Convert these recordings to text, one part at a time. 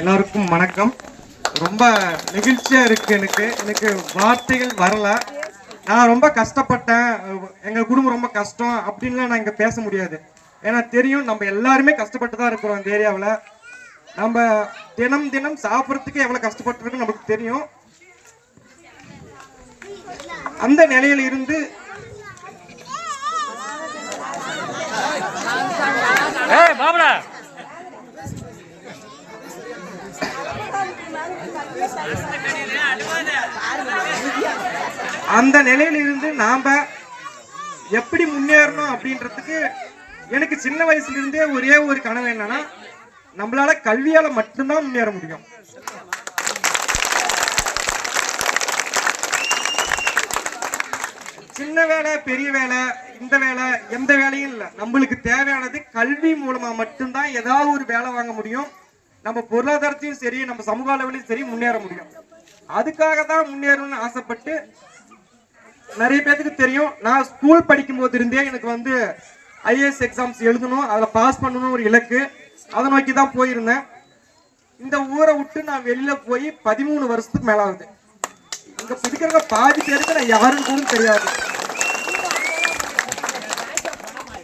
எல்லாருக்கும் வணக்கம். ரொம்ப நெகிழ்ச்சியா இருக்கு. எனக்கு வார்த்தைகள் வரல. நான் ரொம்ப கஷ்டப்பட்டேன், எங்க குடும்பம் ரொம்ப கஷ்டம் அப்படின்லாம் நான் இங்க பேச முடியாது. ஏன்னா தெரியும், நம்ம எல்லாருமே கஷ்டப்பட்டு தான் இருக்கிறோம் இந்த ஏரியாவில். நம்ம தினம் தினம் சாப்பிட்றதுக்கு எவ்வளவு கஷ்டப்பட்டு இருக்கு நமக்கு தெரியும். அந்த நிலையில இருந்து அந்த நிலையில இருந்து நாம எப்படி முன்னேறணும் அப்படின்றதுக்கு எனக்கு சின்ன வயசுல இருந்தே ஒரே ஒரு கனவு என்னன்னா, நம்மளால கல்வியால மட்டும்தான் முன்னேற முடியும். சின்ன வேலை பெரிய வேலை இந்த வேலை எந்த வேலையும் இல்லை. நம்மளுக்கு தேவையானது கல்வி மூலமா மட்டும்தான் ஏதாவது ஒரு வேலை வாங்க முடியும். நம்ம பொருளாதாரத்தையும் சரி, நம்ம சமூக அளவிலையும் சரி முன்னேற முடியும். அதுக்காக தான் முன்னேறணும்னு ஆசைப்பட்டு, நிறைய பேருக்கு தெரியும், நான் ஸ்கூல் படிக்கும் போது இருந்தே எனக்கு வந்து IAS எக்ஸாம்ஸ் எழுதணும், அதில் பாஸ் பண்ணணும் ஒரு இலக்கு. அதை நோக்கி தான் போயிருந்தேன். இந்த ஊரை விட்டு நான் வெளியில போய் 13 வருஷத்துக்கு மேல ஆகுது. இங்க இருக்கிற பாதி பேருக்கு நான் யாருன்னு கூட தெரியாது.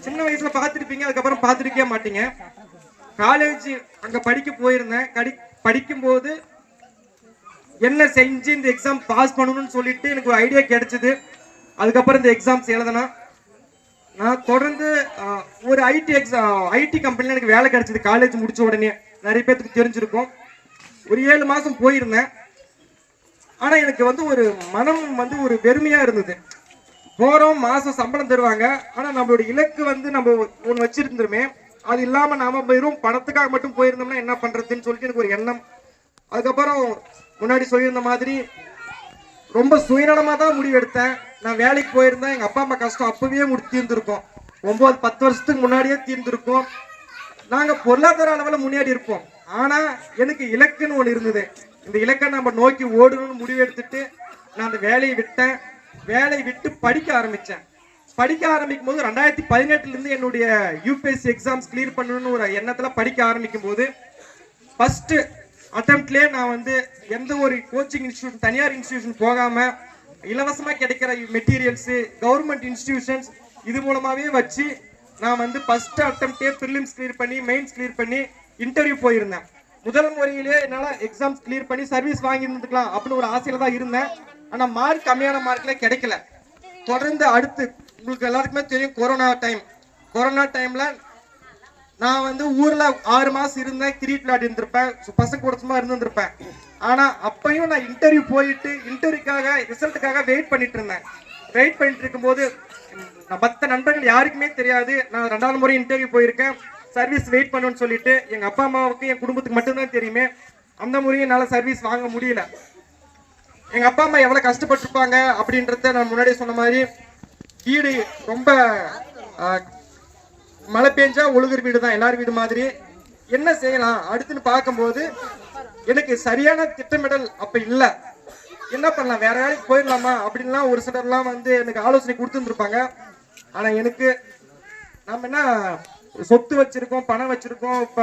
சின்ன வயசுல பார்த்துருப்பீங்க, அதுக்கப்புறம் பார்த்துருக்கே மாட்டீங்க. காலேஜ் அங்க படிக்க போயிருந்தேன். படிக்கும் போது என்ன செஞ்சு இந்த எக்ஸாம் பாஸ் பண்ணணும்னு சொல்லிட்டு எனக்கு ஒரு ஐடியா கிடைச்சது. அதுக்கப்புறம் இந்த எக்ஸாம்ஸ் எழுதினா நான் தொடர்ந்து ஒரு ஐடி கம்பெனில எனக்கு வேலை கிடைச்சது காலேஜ் முடிச்ச உடனே. நிறைய பேருக்கு தெரிஞ்சிருக்கும். ஒரு 7 மாசம் போயிருந்தேன். ஆனா எனக்கு வந்து ஒரு மனம் வந்து ஒரு வெறுமையா இருந்தது. போறோம், மாசம் சம்பளம் தருவாங்க, ஆனா நம்மளோட இலக்கு வந்து நம்ம ஒன்று வச்சிருந்துருமே, அது இல்லாம நாம வெறும் பணத்துக்காக மட்டும் போயிருந்தோம்னா என்ன பண்றதுன்னு சொல்லிட்டு எனக்கு ஒரு எண்ணம். அதுக்கப்புறம் முன்னாடி சொல்லியிருந்த மாதிரி ரொம்ப சுயநலமா தான் முடிவு எடுத்தேன். நான் வேலைக்கு போயிருந்தேன், எங்க அப்பா அம்மா கஷ்டம் அப்பவே தீர்ந்துருக்கோம். 9-10 வருஷத்துக்கு முன்னாடியே தீர்ந்துருக்கோம். நாங்க பொருளாதார அளவில் முன்னேறி இருப்போம். ஆனா எனக்கு இலக்குன்னு ஒன்று இருந்தது. இந்த இலக்கை நம்ம நோக்கி ஓடணும்னு முடிவு எடுத்துட்டு நான் அந்த வேலையை விட்டேன். வேலையை விட்டு படிக்க ஆரம்பிச்சேன். படிக்க ஆரம்பிக்கும் போது 2018 இருந்து என்னுடைய UPSC எக்ஸாம்ஸ் கிளியர் பண்ணணும்னு ஒரு எண்ணத்துல படிக்க ஆரம்பிக்கும் போது ஃபர்ஸ்ட் அட்டெம்ப்ட்லேயே நான் வந்து எந்த ஒரு கோச்சிங் இன்ஸ்டியூஷன், தனியார் இன்ஸ்டிடியூஷன் போகாம இலவசமா கிடைக்கிற மெட்டீரியல்ஸ், கவர்மெண்ட் இன்ஸ்டிடியூஷன்ஸ் இது மூலமாவே வச்சு நான் வந்து ஃபர்ஸ்ட் அட்டெம்ப்டே ப்ரிலிம்ஸ் கிளியர் பண்ணி மெயின்ஸ் கிளியர் பண்ணி இன்டர்வியூ போயிருந்தேன். முதல் முறையிலே என்னால எக்ஸாம்ஸ் கிளியர் பண்ணி சர்வீஸ் வாங்கி இருந்துக்கலாம் அப்படின்னு ஒரு ஆசையில தான் இருந்தேன். ஆனா மார்க் கம்மியான மார்க்ல கிடைக்கல. தொடர்ந்து அடுத்து உங்களுக்கு எல்லாருக்குமே தெரியும், கொரோனா டைம்ல நான் வந்து ஊர்ல 6 மாசம் இருந்தேன். கிரிக்கெட் விளையாடி இருந்திருப்பேன், பசங்க கூட சும்மா இருந்திருப்பேன். ஆனா அப்பயும் நான் இன்டர்வியூ போயிட்டு இன்டர்வியூக்காக ரிசல்ட்டுக்காக வெயிட் பண்ணிட்டு இருந்தேன். வெயிட் பண்ணிட்டு இருக்கும்போது மற்ற நண்பர்கள் யாருக்குமே தெரியாது நான் 2வது முறை இன்டர்வியூ போயிருக்கேன். சர்வீஸ் வெயிட் பண்ணுன்னு சொல்லிட்டு எங்க அப்பா அம்மாவுக்கு என் குடும்பத்துக்கு மட்டும்தான் தெரியுமே. அந்த முறையும் என்னால சர்வீஸ் வாங்க முடியல. எங்க அப்பா அம்மா எவ்வளவு கஷ்டப்பட்டிருப்பாங்க அப்படின்றத நான் முன்னாடியே சொன்ன மாதிரி, வீடு ரொம்ப மழை பெஞ்சா ஒழுகுற வீடு தான், எல்லாரும் வீடு மாதிரி. என்ன செய்யலாம் அடுத்துன்னு பார்க்கும்போது எனக்கு சரியான திட்டமிடல் அப்ப இல்ல. என்ன பண்ணலாம், வேற வேலைக்கு போயிடலாமா அப்படின்லாம் ஒரு சிலர்லாம் வந்து எனக்கு ஆலோசனை கொடுத்துருந்துருப்பாங்க. ஆனா எனக்கு நம்ம என்ன சொத்து வச்சிருக்கோம், பணம் வச்சிருக்கோம், இப்ப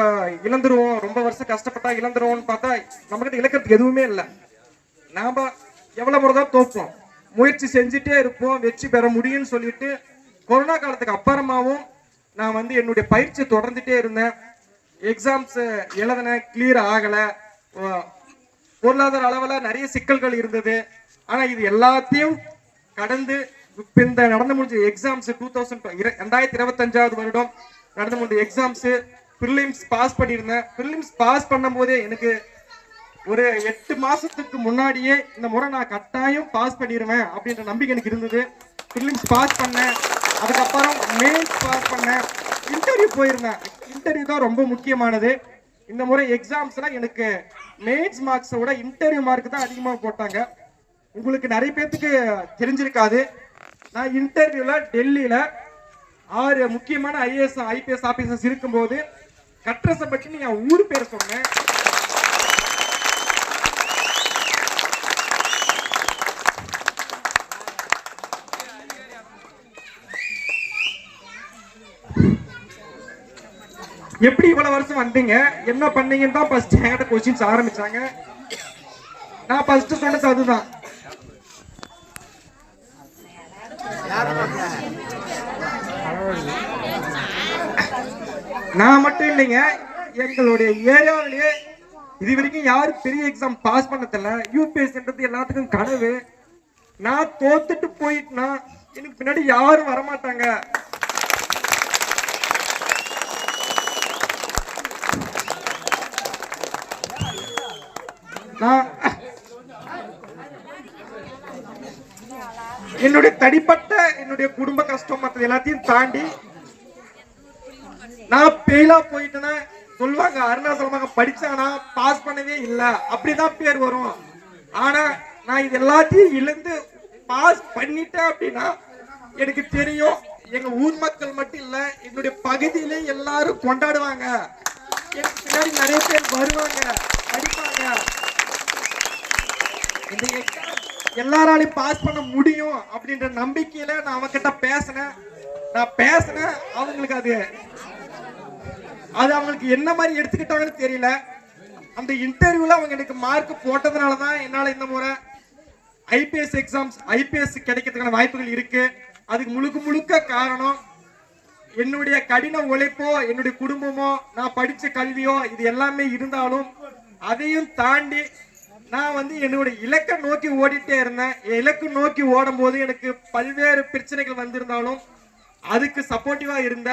இழந்துருவோம், ரொம்ப வருஷம் கஷ்டப்பட்டா இழந்துருவோம்னு பார்த்தா நம்ம கிட்ட இழக்கிறதுக்கு எதுவுமே இல்லை. நாம எவ்வளவு முறைதான் தோப்போம், முயற்சி செஞ்சுட்டே இருப்போம், வெற்றி பெற முடியும்னு சொல்லிட்டு கொரோனா காலத்துக்கு அப்புறமாவும் நான் வந்து என்னுடைய பயிற்சியை தொடர்ந்துட்டே இருந்தேன். எக்ஸாம்ஸ் எழுதின, கிளியர் ஆகல, பொருளாதார அளவில் நிறைய சிக்கல்கள் இருந்தது. ஆனா இது எல்லாத்தையும் கடந்து இப்ப இந்த நடந்து முடிஞ்ச எக்ஸாம்ஸ் 2025 வருடம் நடந்து முடிஞ்ச எக்ஸாம்ஸ் ப்ரிலிம்ஸ் பாஸ் பண்ணியிருந்தேன். ப்ரிலிம்ஸ் பாஸ் பண்ணும் போதே எனக்கு ஒரு 8 மாசத்துக்கு முன்னாடியே இந்த முறை நான் கட்டாயம் பாஸ் பண்ணிடுவேன் அப்படின்ற நம்பிக்கை எனக்கு இருந்தது. ப்ரிலிம்ஸ் பாஸ் பண்ணேன். அதுக்கப்புறம் மெயின்ஸ் பாஸ் பண்ணேன். இன்டர்வியூ போயிருந்தேன். இன்டர்வியூ தான் ரொம்ப முக்கியமானது. இந்த முறை எக்ஸாம்ஸ்ல எனக்கு மெயின்ஸ் மார்க்ஸை விட இன்டர்வியூ மார்க் தான் அதிகமாக போட்டாங்க. உங்களுக்கு நிறைய பேருக்கு தெரிஞ்சிருக்காது, நான் இன்டர்வியூல டெல்லியில 6 முக்கியமான IAS IPS ஆபீசர்ஸ் இருக்கும்போது கட்ரஸை பற்றி நீங்க ஊர் பேர் சொன்னேன். எப்படி இவ்வளவு வருஷம் வந்தீங்க, என்ன பண்ணீங்கன்னு தான் ஃபர்ஸ்ட் என்கிட்ட கொஸ்டின்ஸ் ஆரம்பிச்சாங்க. நான் ஃபர்ஸ்ட் சொன்னது அதுதான். நான் மட்டும் இல்லைங்க, எங்களுடைய ஏரியாவிலேயே இது வரைக்கும் யாரும் பெரிய எக்ஸாம் பாஸ் பண்ணதில்ல. யூபிஎஸ்சின்றது எல்லாத்துக்கும் கனவு. நான் தோத்துட்டு போயிட்டுனா எனக்கு பின்னாடி யாரும் வரமாட்டாங்க. நான் என்னுடைய தனிப்பட்ட என்னுடைய குடும்ப கஷ்டம் மற்ற எல்லாத்தையும் தாண்டி நான் பெயிலா போயிட்டேன்னா சொல்லுவாங்க, அருணாச்சலமாக படிச்சானா பாஸ் பண்ணவே இல்லை, அப்படிதான் பேர் வரும். ஆனா நான் இது எல்லாத்தையும் இழந்து பாஸ் பண்ணிட்டேன் அப்படின்னா எனக்கு தெரியும், எங்க ஊர் மக்கள் மட்டும் இல்ல, என்னுடைய பகுதியிலே எல்லாரும் கொண்டாடுவாங்க. எனக்கு பின்னாடி நிறைய பேர் வருவாங்க, படிப்பாங்க. இந்த எல்லாராலையும் பாஸ் பண்ண முடியும் அப்படின்ற நம்பிக்கையில நான் அவங்கிட்ட பேசினேன். அவங்களுக்கு அது அவங்களுக்கு என்ன மாதிரி எடுத்துக்கிட்டாங்கன்னு தெரியல. அந்த இன்டர்வியூல அவங்க எனக்கு மார்க் போட்டதுனாலதான் என்னால இந்த முறை ஐபிஎஸ் கிடைக்கிறதுக்கான வாய்ப்புகள் இருக்கு. அதுக்கு முழுக்க காரணம் என்னுடைய கடின உழைப்போ, என்னுடைய குடும்பமோ, நான் படிச்ச கல்வியோ, இது எல்லாமே இருந்தாலும் அதையும் தாண்டி நான் என்னுடைய இலக்கை நோக்கி ஓடிட்டே இருந்தேன். இலக்கு நோக்கி ஓடும் போது எனக்கு பல்வேறு பிரச்சனைகள் வந்திருந்தாலும் அதுக்கு சப்போர்ட்டிவா இருந்த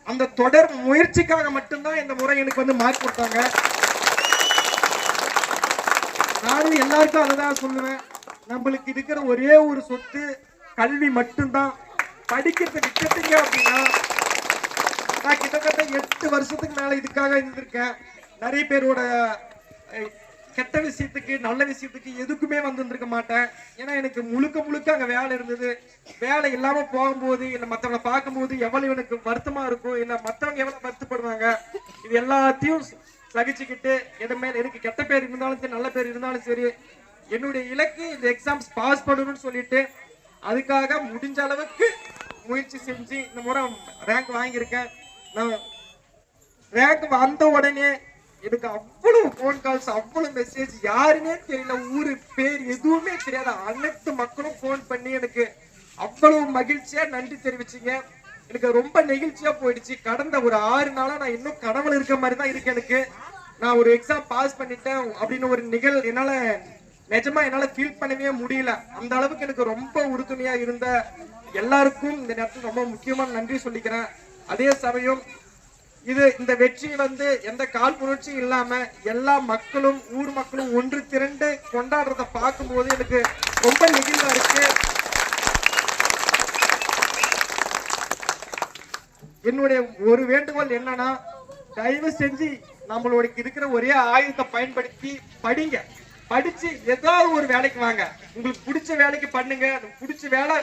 அந்த தொடர் முயற்சிக்காக மட்டும்தான் இந்த முறை எனக்கு மார்க் கொடுத்தாங்க. நானும் எல்லாருக்கும் அதுதான் சொல்லுவேன், நம்மளுக்கு இருக்கிற ஒரே ஒரு சொத்து கல்வி மட்டும்தான். படிக்கிறத விட்டுட்டீங்க அப்படின்னா, நான் கிட்டத்தட்ட 8 வருஷத்துக்கு மேல இதுக்காக இருந்திருக்கேன். நிறைய பேரோட கெட்ட விஷயத்துக்கு நல்ல விஷயத்துக்கு எதுக்குமே வந்திருக்க மாட்டேன். ஏன்னா எனக்கு முழுக்க அங்க வேலை இருந்தது. வேலை இல்லாம போகும்போது இல்ல மத்தவங்களை பார்க்கும்போது எவ்வளவு எனக்கு வருத்தமா இருக்கும், இல்ல மத்தவங்க எவ்வளவு வருத்தப்படுவாங்க, இது எல்லாத்தையும் சகிச்சுக்கிட்டு எனக்கு கெட்ட பேர் இருந்தாலும் சரி நல்ல பேர் இருந்தாலும் சரி என்னுடைய இலக்கு இந்த எக்ஸாம்ஸ் பாஸ் பண்ணணும்னு சொல்லிட்டு அதுக்காக முடிஞ்ச அளவுக்கு முயற்சி செஞ்சு இந்த முறை ரேங்க் வாங்கியிருக்கேன். நான் ரேங்க் வந்த உடனே எனக்கு அவ்வளவு போன் கால்ஸ், அவ்வளவு மெசேஜ், யாருன்னே தெரியல, ஊரு பேர் எதுவுமே தெரியாத அனைத்து மக்களும் போன் பண்ணி எனக்கு அவ்வளவு மகிழ்ச்சியா நன்றி தெரிவிச்சீங்க. எனக்கு ரொம்ப நெகிழ்ச்சியா போயிடுச்சு. கடந்த ஒரு 6 நாளா நான் இன்னும் கடவுள் இருக்க மாதிரி தான் இருக்கு. எனக்கு நான் ஒரு எக்ஸாம் பாஸ் பண்ணிட்டேன் அப்படின்னு ஒரு நிஜமா என்னால ஃபீல் பண்ணவே முடியல. அந்த அளவுக்கு எனக்கு ரொம்ப உறுதுணையா இருந்த எல்லாருக்கும் இந்த நேரத்தில் ரொம்ப முக்கியமான நன்றி சொல்லிக்கிறேன். அதே சமயம் இந்த வெற்றி எந்த காழ்ப்புணர்ச்சி இல்லாம எல்லா மக்களும் ஊர் மக்களும் ஒன்று திரண்டு கொண்டாடுறத பார்க்கும்போது எனக்கு ரொம்ப நெகிழ்வா இருக்கு. என்னுடைய ஒரு வேண்டுகோள் என்னன்னா, தயவு செஞ்சு நம்மளோட இருக்கிற ஒரே ஆயுதத்தை பயன்படுத்தி படிங்க. படிச்சு ஏதாவது ஒரு வேலைக்கு வாங்க. உங்களுக்கு பிடிச்ச வேலைக்கு பண்ணுங்க. பிடிச்ச வேலை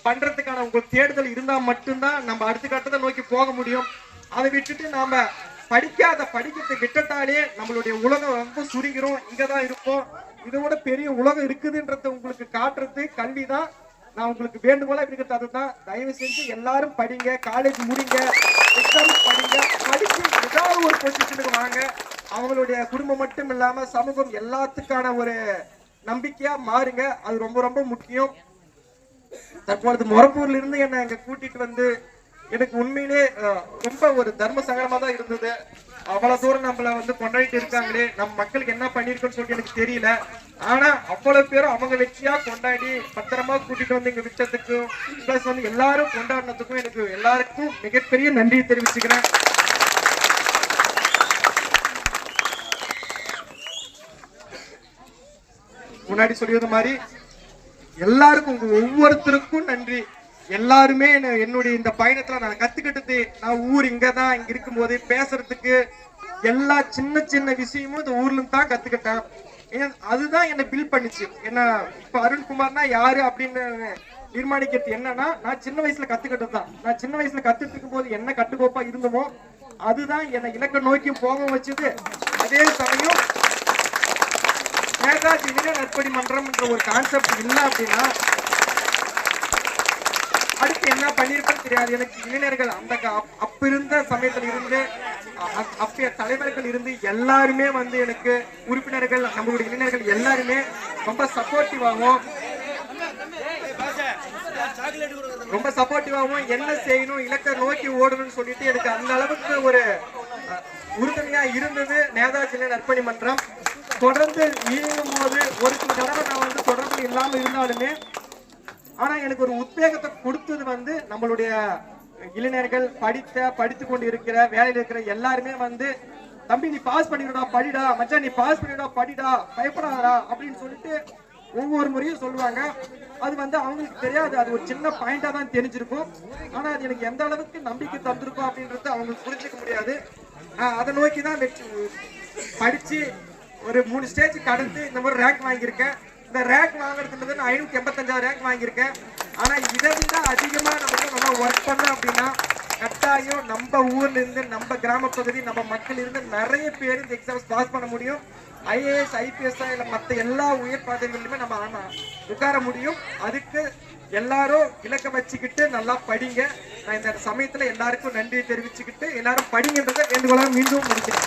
பண்றதுக்கான உங்களுக்கு தேடுதல் இருந்தா மட்டும்தான் நம்ம அடுத்த கட்டத்தை நோக்கி போக முடியும். அதை விட்டுட்டு நாம படிக்கிறதை விட்டுட்டாலே நம்மளுடைய உலகம் ரொம்ப சுருங்கிறோம். இங்கதான் இருப்போம். இதோட பெரிய உலகம் இருக்குதுன்றத உங்களுக்கு காட்டுறது கல்விதான். நான் உங்களுக்கு வேண்டுகோளா இருக்கிறது அதுதான். தயவு செஞ்சு எல்லாரும் படிங்க, காலேஜ் முடிங்க, எக்ஸாம் படிங்க, படிச்சு ஏதாவது ஒரு பொசிஷனுக்கு வாங்க. அவங்களுடைய குடும்பம் மட்டும் இல்லாம சமூகம் எல்லாத்துக்கான ஒரு நம்பிக்கையா மாறுங்க. அது ரொம்ப ரொம்ப முக்கியம். தற்பொழுது மொரப்பூர்ல இருந்து என்ன இங்க கூட்டிட்டு எனக்கு உண்மையிலே ரொம்ப ஒரு தர்ம சங்கடமா தான் இருந்தது. அவ்வளவு தூரம் நம்மள கொண்டாடிட்டு இருக்காங்களே, நம்ம மக்களுக்கு என்ன பண்ணிருக்கோன்னு சொல்லிட்டு எனக்கு தெரியல. ஆனா அவ்வளவு பேரும் அவங்க வெற்றியா கொண்டாடி பத்திரமா கூட்டிட்டு இங்க விட்டதுக்கும் பிளஸ் எல்லாரும் கொண்டாடினதுக்கும் எனக்கு எல்லாருக்கும் மிகப்பெரிய நன்றியை தெரிவிச்சுக்கிறேன். முன்னாடி சொல்லியது மாதிரி எல்லாருக்கும் ஒவ்வொருத்தருக்கும் நன்றி. எல்லாருமே என்னுடைய இந்த பயணத்துல நான் கத்துக்கிட்டது, நான் ஊர் இங்கதான் இங்க இருக்கும் போது பேசுறதுக்கு எல்லா சின்ன விஷயமும் இந்த ஊர்ல தான் கத்துக்கிட்டேன். அதுதான் என்ன பில்ட் பண்ணிச்சு. என்ன இப்ப அருண்குமார்னா யாரு அப்படின்னு தீர்மானிக்கிறது என்னன்னா, நான் சின்ன வயசுல கத்துக்கிட்டது தான். நான் சின்ன வயசுல கத்துட்டு இருக்கும் போது என்ன கட்டுக்கோப்பா இருந்தமோ அதுதான் என்னை இலக்க நோக்கி போக வச்சது. அதே சமயம் நேதாஜி வீர நற்பணி மன்றம் என்ற ஒரு கான்செப்ட் இல்லை அப்படின்னா அடுத்து என்ன பண்ணிருப்பேன்னு தெரியாது. எனக்கு இளைஞர்கள் அந்த அப்ப இருந்த சமயத்துல இருந்து அப்பய தலைவர்கள் இருந்து எல்லாருமே வந்து எனக்கு உறுப்பினர்கள் நம்மளுடைய இளைஞர்கள் எல்லாருமே ரொம்ப சப்போர்ட்டிவாகவும் என்ன செய்யணும் இலக்கை நோக்கி ஓடணும்னு சொல்லிட்டு எனக்கு அந்த அளவுக்கு ஒரு உறுதுணையா இருந்தது நேதாஜி நற்பணி மன்றம். தொடர்ந்து இயங்கும் போது ஒரு சில தடவை நான் வந்து தொடர்பு இல்லாம இருந்தாலுமே ஆனா எனக்கு ஒரு உத்வேகத்தை கொடுத்தது வந்து நம்மளுடைய இளைஞர்கள் படித்து கொண்டு இருக்கிற வேலையில் இருக்கிற எல்லாருமே வந்து தம்பி நீ பாஸ் பண்ணிடுடா படிடா, மச்சான் நீ பாஸ் பண்ணிடா படிடா, பயப்படாதா அப்படின்னு சொல்லிட்டு ஒவ்வொரு முறையும் சொல்லுவாங்க. அது வந்து அவங்களுக்கு தெரியாது, அது ஒரு சின்ன பாயிண்டா தான் தெரிஞ்சிருக்கும். ஆனா அது எனக்கு எந்த அளவுக்கு நம்பிக்கை தந்திருக்கும் அப்படின்றது அவங்களுக்கு புரிஞ்சுக்க முடியாது. அதை நோக்கி தான் படிச்சு ஒரு 3 ஸ்டேஜ் கடந்து இந்த மாதிரி ரேங்க் வாங்கியிருக்கேன். இந்த ரேங்க் வாங்குறதுன்றது நான் 585 ரேங்க் வாங்கியிருக்கேன். ஆனா இதை விட அதிகமா நம்ம ஒர்க் பண்ணோம் அப்படின்னா கட்டாயம் நம்ம ஊர்ல இருந்து நம்ம கிராம பகுதி நம்ம மக்கள் இருந்து நிறைய பேர் இந்த எக்ஸாம்ஸ் பாஸ் பண்ண முடியும். IAS IPS இல்ல மற்ற எல்லா உயர் பதவிகளிலுமே நம்ம உட்கார முடியும். அதுக்கு எல்லாரும் இலக்க வச்சுக்கிட்டு நல்லா படிங்க. நான் இந்த சமயத்துல எல்லாருக்கும் நன்றி தெரிவிச்சுக்கிட்டு எல்லாரும் படிங்கன்றதை வேண்டுகோளாக மீண்டும் முடிக்கிறேன்.